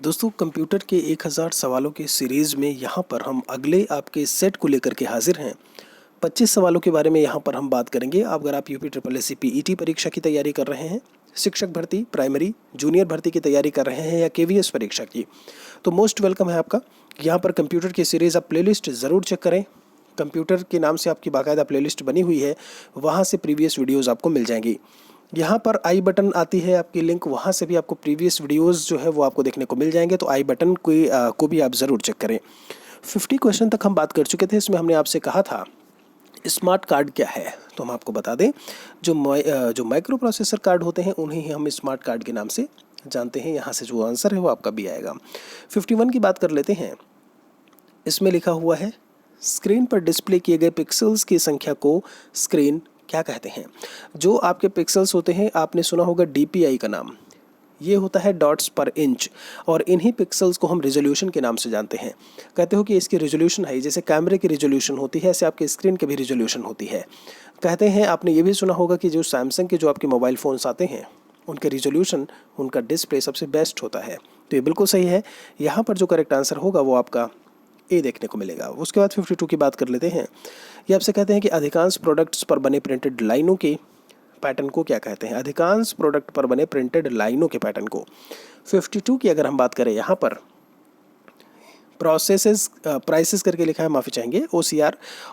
दोस्तों कंप्यूटर के 1000 सवालों के सीरीज़ में यहाँ पर हम अगले आपके सेट को लेकर के हाजिर हैं। 25 सवालों के बारे में यहाँ पर हम बात करेंगे। अगर आप UP triple S C PET परीक्षा की तैयारी कर रहे हैं, शिक्षक भर्ती, प्राइमरी, जूनियर भर्ती की तैयारी कर रहे हैं या केवीएस परीक्षा की, तो मोस्ट वेलकम है आपका। यहाँ पर कंप्यूटर की सीरीज़ आप प्लेलिस्ट ज़रूर चेक करें। कंप्यूटर के नाम से आपकी बाकायदा प्लेलिस्ट बनी हुई है, वहाँ से प्रीवियस वीडियोज़ आपको मिल जाएंगी। यहाँ पर आई बटन आती है आपकी लिंक, वहाँ से भी आपको प्रीवियस वीडियोस जो है वो आपको देखने को मिल जाएंगे। तो आई बटन को भी आप ज़रूर चेक करें। 50 क्वेश्चन तक हम बात कर चुके थे। इसमें हमने आपसे कहा था स्मार्ट कार्ड क्या है, तो हम आपको बता दें जो माइक्रो प्रोसेसर कार्ड होते हैं उन्हें ही हम स्मार्ट कार्ड के नाम से जानते हैं। यहाँ से जो आंसर है वो आपका भी आएगा। 51 की बात कर लेते हैं। इसमें लिखा हुआ है स्क्रीन पर डिस्प्ले किए गए पिक्सल्स की संख्या को स्क्रीन क्या कहते हैं। जो आपके पिक्सल्स होते हैं, आपने सुना होगा डीपीआई का नाम, ये होता है डॉट्स पर इंच, और इन्हीं पिक्सल्स को हम रिजोल्यूशन के नाम से जानते हैं। कहते हो कि इसकी रिजोल्यूशन है, जैसे कैमरे की रिजोल्यूशन होती है ऐसे आपके स्क्रीन की भी रिजोल्यूशन होती है। कहते हैं, आपने ये भी सुना होगा कि जो सैमसंग के जो आपके मोबाइल फ़ोन्स आते हैं उनके रिजोल्यूशन, उनका डिस्प्ले सबसे बेस्ट होता है। तो ये बिल्कुल सही है। यहाँ पर जो करेक्ट आंसर होगा वो आपका ए देखने को मिलेगा। उसके बाद 52 की बात कर लेते हैं। ये आपसे कहते हैं कि अधिकांश प्रोडक्ट्स पर बने प्रिंटेड लाइनों के पैटर्न को क्या कहते हैं। अधिकांश प्रोडक्ट पर बने प्रिंटेड लाइनों के पैटर्न को। 52 की अगर हम बात करें, यहाँ पर प्राइसेस करके लिखा है, माफ़ी चाहेंगे, OCR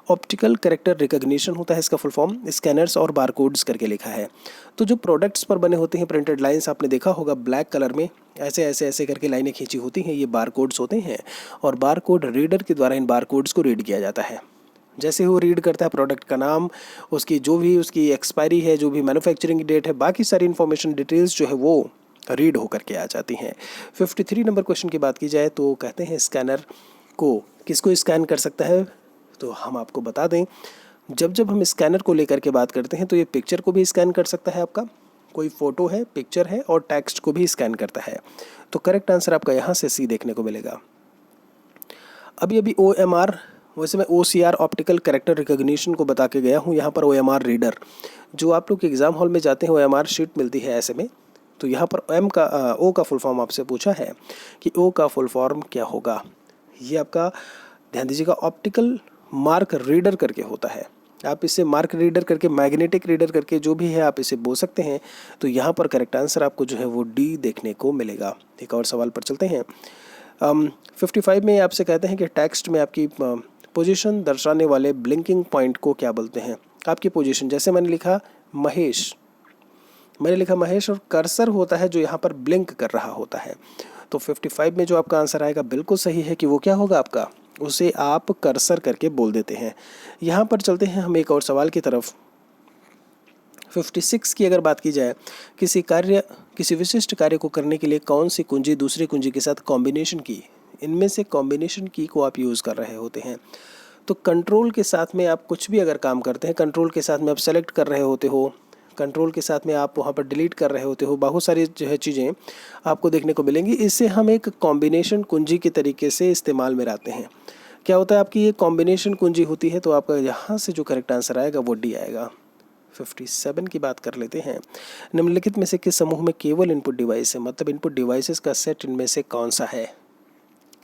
ऑप्टिकल कैरेक्टर रिकॉग्निशन होता है इसका फुल फॉर्म। स्कैनर्स और बारकोड्स करके लिखा है। तो जो प्रोडक्ट्स पर बने होते हैं प्रिंटेड लाइंस, आपने देखा होगा ब्लैक कलर में ऐसे ऐसे ऐसे करके लाइनें खींची होती हैं, ये बारकोड्स होते हैं। और बारकोड रीडर के द्वारा इन बारकोड्स को रीड किया जाता है। जैसे वो रीड करता है प्रोडक्ट का नाम, उसकी जो भी उसकी एक्सपायरी है, जो भी मैन्युफैक्चरिंग डेट है, बाकी सारी इन्फॉर्मेशन डिटेल्स जो है वो रीड होकर के आ जाती हैं। 53 नंबर क्वेश्चन की बात की जाए तो कहते हैं स्कैनर को किसको स्कैन कर सकता है। तो हम आपको बता दें, जब हम स्कैनर को लेकर के बात करते हैं तो ये पिक्चर को भी स्कैन कर सकता है। आपका कोई फ़ोटो है, पिक्चर है, और टेक्स्ट को भी स्कैन करता है। तो करेक्ट आंसर आपका यहाँ से सी देखने को मिलेगा। अभी OMR, वैसे मैं OCR ऑप्टिकल कैरेक्टर रिकॉग्निशन को बता के गया हूँ। यहाँ पर OMR रीडर, जो आप लोग एग्ज़ाम हॉल में जाते हैं OMR शीट मिलती है ऐसे में। तो यहाँ पर O का फुल फॉर्म आपसे पूछा है कि O का फुल फॉर्म क्या होगा। ये आपका ध्यान दीजिएगा, ऑप्टिकल मार्क रीडर करके होता है। आप इसे मार्क रीडर करके, मैग्नेटिक रीडर करके, जो भी है आप इसे बोल सकते हैं। तो यहाँ पर करेक्ट आंसर आपको जो है वो डी देखने को मिलेगा। एक और सवाल पर चलते हैं। 55 में आपसे कहते हैं कि टेक्स्ट में आपकी पोजीशन दर्शाने वाले ब्लिंकिंग पॉइंट को क्या बोलते हैं। आपकी पोजीशन, जैसे मैंने लिखा महेश, और कर्सर होता है जो यहाँ पर ब्लिंक कर रहा होता है। तो 55 में जो आपका आंसर आएगा बिल्कुल सही है कि वो क्या होगा आपका, उसे आप कर्सर करके बोल देते हैं। यहाँ पर चलते हैं हम एक और सवाल की तरफ। 56 की अगर बात की जाए, किसी विशिष्ट कार्य को करने के लिए कौन सी कुंजी दूसरी कुंजी के साथ कॉम्बिनेशन की, इनमें से कॉम्बिनेशन की को आप यूज़ कर रहे होते हैं। तो कंट्रोल के साथ में आप कुछ भी अगर काम करते हैं, कंट्रोल के साथ में आप सेलेक्ट कर रहे होते हो, कंट्रोल के साथ में आप वहाँ पर डिलीट कर रहे होते हो, बहुत सारी जो है चीज़ें आपको देखने को मिलेंगी। इससे हम एक कॉम्बिनेशन कुंजी के तरीके से इस्तेमाल में लाते हैं। क्या होता है, आपकी ये कॉम्बिनेशन कुंजी होती है। तो आपका यहाँ से जो करेक्ट आंसर आएगा वो डी आएगा। 57 की बात कर लेते हैं। निम्नलिखित में से किस समूह में केवल इनपुट डिवाइस है, मतलब इनपुट डिवाइसेस का सेट इनमें से कौन सा है।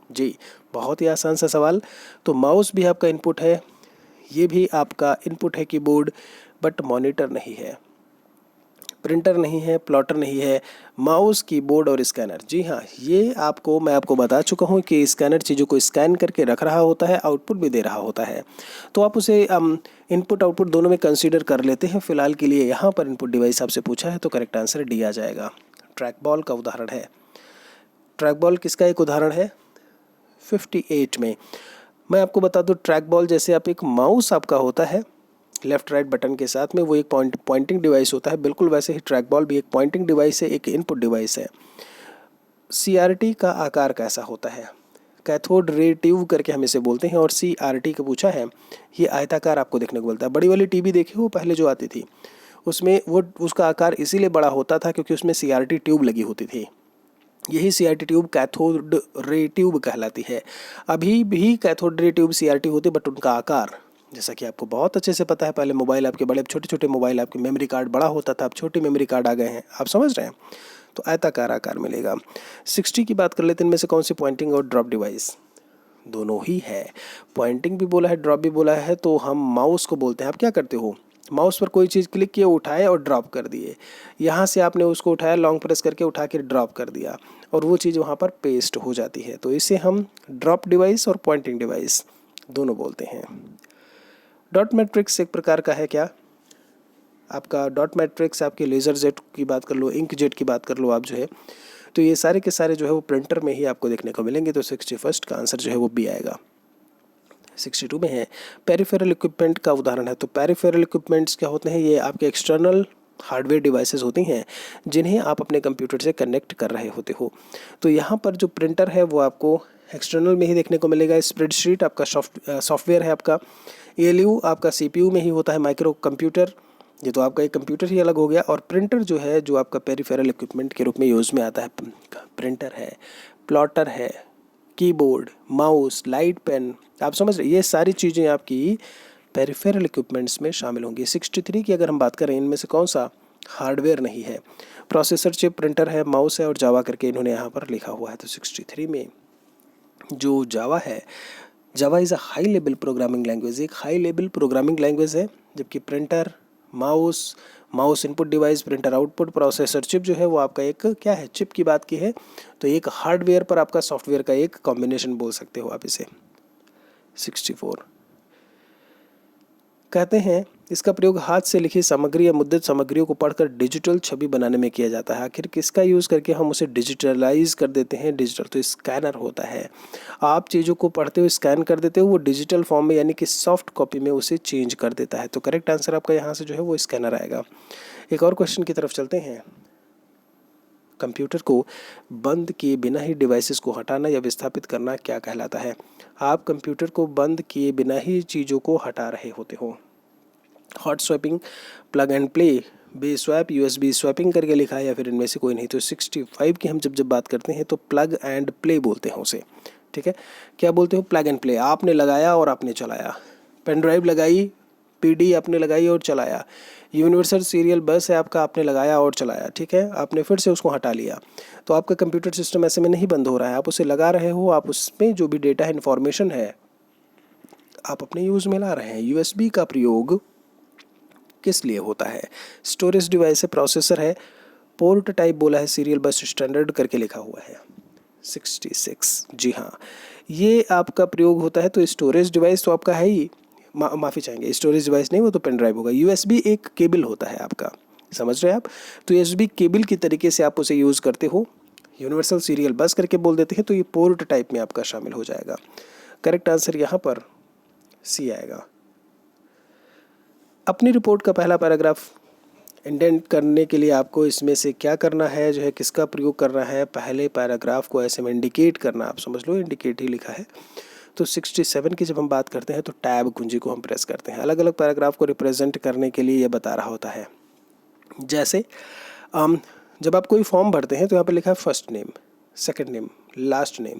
जी, बहुत ही आसान सा सवाल। तो माउस भी आपका इनपुट है, ये भी आपका इनपुट है कीबोर्ड, बट मॉनिटर नहीं है, प्रिंटर नहीं है, प्लॉटर नहीं है, माउस, कीबोर्ड और स्कैनर। जी हाँ, ये मैं आपको बता चुका हूँ कि स्कैनर चीज़ों को स्कैन करके रख रहा होता है, आउटपुट भी दे रहा होता है। तो आप उसे इनपुट आउटपुट दोनों में कंसीडर कर लेते हैं। फिलहाल के लिए यहाँ पर इनपुट डिवाइस आपसे पूछा है तो करेक्ट आंसर डी आ जाएगा। ट्रैक बॉल का उदाहरण है। ट्रैक बॉल किसका एक उदाहरण है। 58 में मैं आपको बता दूँ, ट्रैक बॉल जैसे आप एक माउस आपका होता है लेफ़्ट राइट बटन के साथ में, वो एक पॉइंटिंग डिवाइस होता है, बिल्कुल वैसे ही ट्रैक बॉल भी एक पॉइंटिंग डिवाइस है, एक इनपुट डिवाइस है। CRT का आकार कैसा होता है, कैथोड रे ट्यूब करके हम इसे बोलते हैं। और CRT का पूछा है, ये आयताकार आपको देखने को मिलता है। बड़ी वाली टीवी देखी हो पहले जो आती थी, उसमें वो उसका आकार इसीलिए बड़ा होता था क्योंकि उसमें CRT ट्यूब लगी होती थी। यही CRT tube cathode ray tube कहलाती है। अभी भी कैथोड रे ट्यूब CRT होती है, बट उनका आकार, जैसा कि आपको बहुत अच्छे से पता है, पहले मोबाइल आपके बड़े छोटे छोटे मोबाइल, आपके मेमोरी कार्ड बड़ा होता था, अब छोटी मेमोरी कार्ड आ गए हैं, आप समझ रहे हैं। तो आयताकार आकार मिलेगा। 60 की बात कर लेते हैं, इनमें से कौन सी पॉइंटिंग और ड्रॉप डिवाइस? दोनों ही है, पॉइंटिंग भी बोला है, ड्रॉप भी बोला है। तो हम माउस को बोलते हैं, आप क्या करते हो, माउस पर कोई चीज़ क्लिक किए, उठाए और ड्रॉप कर दिए। यहाँ से आपने उसको उठाया, लॉन्ग प्रेस करके उठा के ड्रॉप कर दिया और वो चीज़ वहाँ पर पेस्ट हो जाती है। तो इसे हम ड्रॉप डिवाइस और पॉइंटिंग डिवाइस दोनों बोलते हैं। डॉट मैट्रिक्स एक प्रकार का है क्या आपका, डॉट मैट्रिक्स आपके लेज़र जेट की बात कर लो, इंक जेट की बात कर लो आप जो है, तो ये सारे के सारे जो है वो प्रिंटर में ही आपको देखने को मिलेंगे। तो 61 का आंसर जो है वो बी आएगा। 62 में है पेरिफेरल इक्विपमेंट का उदाहरण है। तो पेरिफेरल इक्विपमेंट्स क्या होते हैं, ये आपके एक्सटर्नल हार्डवेयर डिवाइसेस होती हैं जिन्हें आप अपने कंप्यूटर से कनेक्ट कर रहे होते हो। तो यहाँ पर जो प्रिंटर है वो आपको एक्सटर्नल में ही देखने को मिलेगा। स्प्रेडशीट आपका सॉफ्टवेयर है, आपका ALU आपका CPU में ही होता है, माइक्रो कंप्यूटर, ये तो आपका एक कंप्यूटर ही अलग हो गया। और प्रिंटर जो है जो आपका पेरिफेरल इक्विपमेंट के रूप में यूज़ में आता है, प्रिंटर है, प्लॉटर है, कीबोर्ड, माउस, लाइट पेन, आप समझ रहे, ये सारी चीज़ें आपकी पेरिफेरल इक्विपमेंट्स में शामिल होंगी। 63 की अगर हम बात करें, इनमें से कौन सा हार्डवेयर नहीं है? प्रोसेसर चिप, प्रिंटर है, माउस है और जावा करके इन्होंने यहाँ पर लिखा हुआ है। तो 63 में जो जावा है, जावा is a high level programming language, एक हाई लेवल प्रोग्रामिंग लैंग्वेज है। जबकि printer, mouse input device, printer output, processor chip जो है वो आपका एक क्या है, चिप की बात की है, तो एक हार्डवेयर पर आपका सॉफ्टवेयर का एक कॉम्बिनेशन बोल सकते हो आप इसे। 64 कहते हैं इसका प्रयोग हाथ से लिखी सामग्री या मुद्रित सामग्रियों को पढ़कर डिजिटल छवि बनाने में किया जाता है। आखिर किसका यूज़ करके हम उसे डिजिटलाइज कर देते हैं? डिजिटल, तो स्कैनर होता है। आप चीज़ों को पढ़ते हो, स्कैन कर देते हो, वो डिजिटल फॉर्म में यानी कि सॉफ्ट कॉपी में उसे चेंज कर देता है। तो करेक्ट आंसर आपका यहाँ से जो है वो स्कैनर आएगा। एक और क्वेश्चन की तरफ चलते हैं। कंप्यूटर को बंद किए बिना ही डिवाइसेस को हटाना या विस्थापित करना क्या कहलाता है? आप कंप्यूटर को बंद किए बिना ही चीज़ों को हटा रहे होते हो। Hot swapping, plug and play, bay swap, USB swapping करके लिखा है, या फिर इनमें से कोई नहीं। तो 65 की हम जब बात करते हैं तो प्लग एंड प्ले बोलते हैं उसे। ठीक है, क्या बोलते हो? प्लग एंड प्ले, आपने लगाया और आपने चलाया। पेन ड्राइव लगाई, PD आपने लगाई और चलाया। यूनिवर्सल सीरियल बस है आपका, आपने लगाया और चलाया। ठीक है, आपने फिर से उसको हटा लिया। तो आपका कंप्यूटर सिस्टम ऐसे में नहीं बंद हो रहा है, आप उसे लगा रहे हो, आप उसमें जो भी डेटा है, इन्फॉर्मेशन है, आप अपने यूज़ में ला रहे हैं। USB का प्रयोग किस लिए होता है? स्टोरेज डिवाइस है, प्रोसेसर है, पोर्ट टाइप बोला है, सीरियल बस स्टैंडर्ड करके लिखा हुआ है। 66 जी हाँ, ये आपका प्रयोग होता है। तो स्टोरेज डिवाइस तो आपका है ही, माफ़ी चाहेंगे, स्टोरेज डिवाइस नहीं, वो तो पेन ड्राइव होगा। USB एक केबल होता है आपका, समझ रहे हैं आप? तो USB केबल की तरीके से आप उसे यूज़ करते हो, यूनिवर्सल सीरियल बस करके बोल देते हैं, तो ये पोर्ट टाइप में आपका शामिल हो जाएगा। करेक्ट आंसर यहाँ पर C आएगा। अपनी रिपोर्ट का पहला पैराग्राफ इंडेंट करने के लिए आपको इसमें से क्या करना है, जो है किसका प्रयोग करना है? पहले पैराग्राफ को ऐसे में इंडिकेट करना, आप समझ लो इंडिकेट ही लिखा है। तो 67 की जब हम बात करते हैं तो टैब कुंजी को हम प्रेस करते हैं। अलग अलग पैराग्राफ को रिप्रेजेंट करने के लिए ये बता रहा होता है। जैसे जब आप कोई फॉर्म भरते हैं तो यहाँ पर लिखा है first name, second name, last name,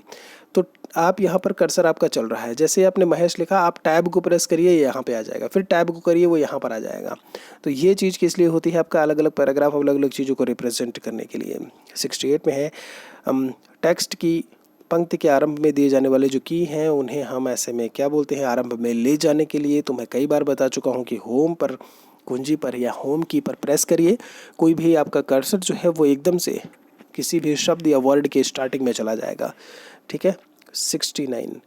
तो आप यहाँ पर कर्सर आपका चल रहा है। जैसे आपने महेश लिखा, आप टैब को प्रेस करिए, ये यहाँ पे आ जाएगा, फिर टैब को करिए, वो यहाँ पर आ जाएगा। तो ये चीज़ किस लिए होती है? आपका अलग अलग पैराग्राफ अलग अलग चीज़ों को रिप्रेजेंट करने के लिए। 68 में है टेक्स्ट की पंक्ति के आरंभ में दिए जाने वाले जो की हैं उन्हें हम ऐसे में क्या बोलते हैं? आरंभ में ले जाने के लिए। तो मैं कई बार बता चुका हूँ कि होम पर, कुंजी पर या होम की पर प्रेस करिए, कोई भी आपका कर्सर जो है वो एकदम से किसी भी शब्द या वर्ड के स्टार्टिंग में चला जाएगा। ठीक है। 69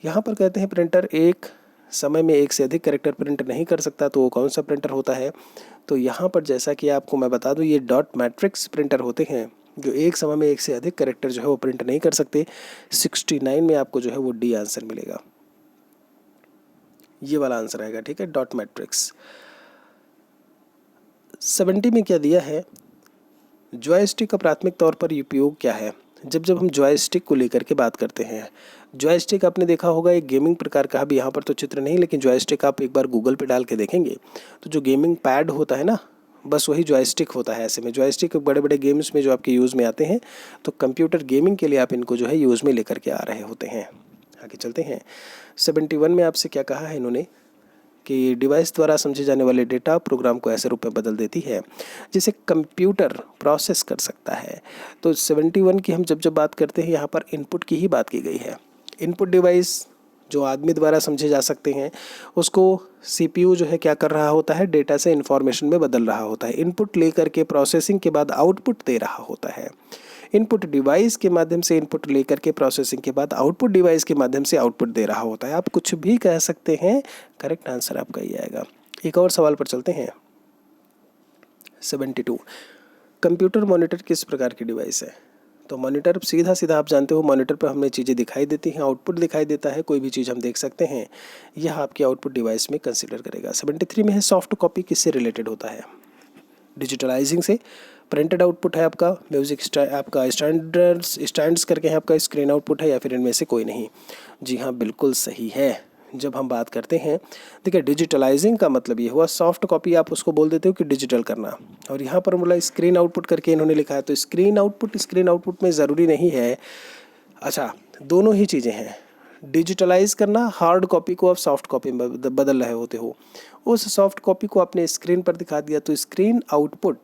यहाँ पर कहते हैं प्रिंटर एक समय में एक से अधिक कैरेक्टर प्रिंट नहीं कर सकता, तो वो कौन सा प्रिंटर होता है? तो यहाँ पर जैसा कि आपको मैं बता दूँ, ये डॉट मैट्रिक्स प्रिंटर होते हैं जो एक समय में एक से अधिक कैरेक्टर जो है वो प्रिंट नहीं कर सकते। 69 में आपको जो है वो D आंसर मिलेगा, ये वाला आंसर आएगा। ठीक है, डॉट मैट्रिक्स। 70 में क्या दिया है? जॉयस्टिक का प्राथमिक तौर पर उपयोग क्या है? जब हम जॉयस्टिक को लेकर के बात करते हैं, जॉयस्टिक आपने देखा होगा एक गेमिंग प्रकार का, अभी यहाँ पर तो चित्र नहीं, लेकिन जॉयस्टिक आप एक बार गूगल पे डाल के देखेंगे तो जो गेमिंग पैड होता है ना, बस वही जॉयस्टिक होता है। ऐसे में जॉयस्टिक बड़े बड़े गेम्स में जो आपके यूज़ में आते हैं, तो कंप्यूटर गेमिंग के लिए आप इनको जो है यूज़ में लेकर के आ रहे होते हैं। आगे चलते हैं। 71 में आपसे क्या कहा है इन्होंने कि डिवाइस द्वारा समझे जाने वाले डेटा प्रोग्राम को ऐसे रूप में बदल देती है जिसे कंप्यूटर प्रोसेस कर सकता है। तो 71 की हम जब बात करते हैं, यहाँ पर इनपुट की ही बात की गई है। इनपुट डिवाइस जो आदमी द्वारा समझे जा सकते हैं, उसको सीपीयू जो है क्या कर रहा होता है, डेटा से इंफॉर्मेशन में बदल रहा होता है। इनपुट लेकर के प्रोसेसिंग के बाद आउटपुट दे रहा होता है। इनपुट डिवाइस के माध्यम से इनपुट लेकर के प्रोसेसिंग के बाद आउटपुट डिवाइस के माध्यम से आउटपुट दे रहा होता है। आप कुछ भी कह सकते हैं, करेक्ट आंसर आपका ही आएगा। एक और सवाल पर चलते हैं। 72, कंप्यूटर मॉनिटर किस प्रकार की डिवाइस है? तो मॉनिटर सीधा सीधा आप जानते हो, मॉनिटर पर हमें चीज़ें दिखाई देती हैं, आउटपुट दिखाई देता है, कोई भी चीज़ हम देख सकते हैं, यह आपके आउटपुट डिवाइस में कंसीडर करेगा। 73 में है सॉफ्ट कॉपी किससे रिलेटेड होता है? डिजिटलाइजिंग से। प्रिंटेड आउटपुट है आपका, म्यूजिक आपका स्टैंड्स करके है आपका स्क्रीन आउटपुट है, या फिर इनमें से कोई नहीं? जी हाँ, बिल्कुल सही है। जब हम बात करते हैं, देखिए डिजिटलाइजिंग का मतलब ये हुआ, सॉफ्ट कॉपी आप उसको बोल देते हो कि डिजिटल करना, और यहाँ पर बोला स्क्रीन आउटपुट करके इन्होंने लिखा है, तो स्क्रीन आउटपुट में ज़रूरी नहीं है। अच्छा, दोनों ही चीज़ें हैं। डिजिटलाइज करना, हार्ड कॉपी को आप सॉफ्ट कॉपी में बदल रहे होते हो, उस सॉफ्ट कॉपी को आपने स्क्रीन पर दिखा दिया, तो स्क्रीन आउटपुट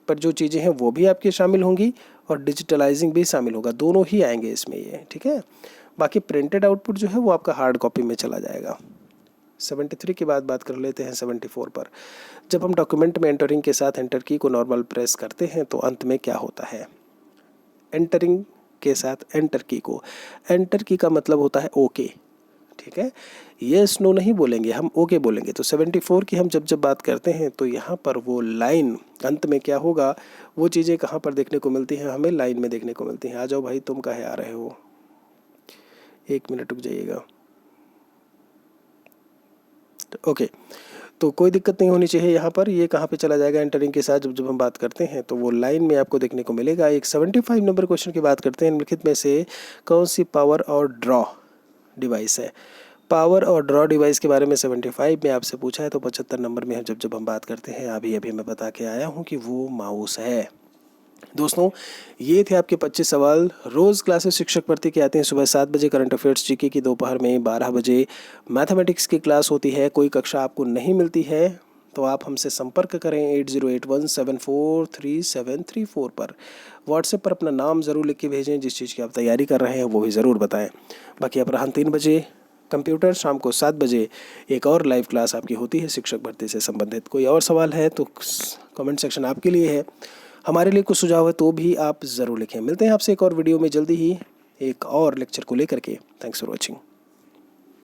पर जो चीज़ें हैं वो भी आपकी शामिल होंगी और डिजिटलाइजिंग भी शामिल होगा, दोनों ही आएंगे इसमें ये, ठीक है। बाकी प्रिंटेड आउटपुट जो है वो आपका हार्ड कॉपी में चला जाएगा। 73 के बाद बात कर लेते हैं 74 पर। जब हम डॉक्यूमेंट में एंटरिंग के साथ एंटर की को नॉर्मल प्रेस करते हैं तो अंत में क्या होता है? एंटरिंग के साथ एंटर की को, एंटर की का मतलब होता है ओके, ठीक है। यस नो नहीं बोलेंगे, हम ओके बोलेंगे। तो 74 की हम जब बात करते हैं तो यहाँ पर वो लाइन अंत में क्या होगा, वो चीज़ें कहाँ पर देखने को मिलती हैं? हमें लाइन में देखने को मिलती हैं। आ जाओ भाई, तुम काहे आ रहे हो? 1 मिनट रुक जाइएगा। तो ओके, तो कोई दिक्कत नहीं होनी चाहिए यहाँ पर। ये कहाँ पे चला जाएगा एंटरिंग के साथ? जब हम बात करते हैं तो वो लाइन में आपको देखने को मिलेगा। एक 75 नंबर क्वेश्चन की बात करते हैं। निम्नलिखित में से कौन सी पावर और ड्रॉ डिवाइस है? पावर और ड्रॉ डिवाइस के बारे में 75 में आपसे पूछा है, तो 75 नंबर में जब हम बात करते हैं, अभी मैं बता के आया हूँ कि वो माउस है। दोस्तों, ये थे आपके 25 सवाल। रोज़ क्लासेस शिक्षक भर्ती के आते हैं सुबह 7 बजे करंट अफेयर्स जीके की, दोपहर में 12 बजे मैथमेटिक्स की क्लास होती है। कोई कक्षा आपको नहीं मिलती है तो आप हमसे संपर्क करें 8081743734 पर। व्हाट्सएप पर अपना नाम ज़रूर लिख के भेजें, जिस चीज़ की आप तैयारी कर रहे हैं वो भी ज़रूर बताएं। बाकी अपराह्न 3 बजे कंप्यूटर, शाम को 7 बजे एक और लाइव क्लास आपकी होती है शिक्षक भर्ती से संबंधित। कोई और सवाल है तो कमेंट सेक्शन आपके लिए है। हमारे लिए कुछ सुझाव है तो भी आप ज़रूर लिखें। मिलते हैं आपसे एक और वीडियो में जल्दी ही, एक और लेक्चर को लेकर के। Thanks for watching.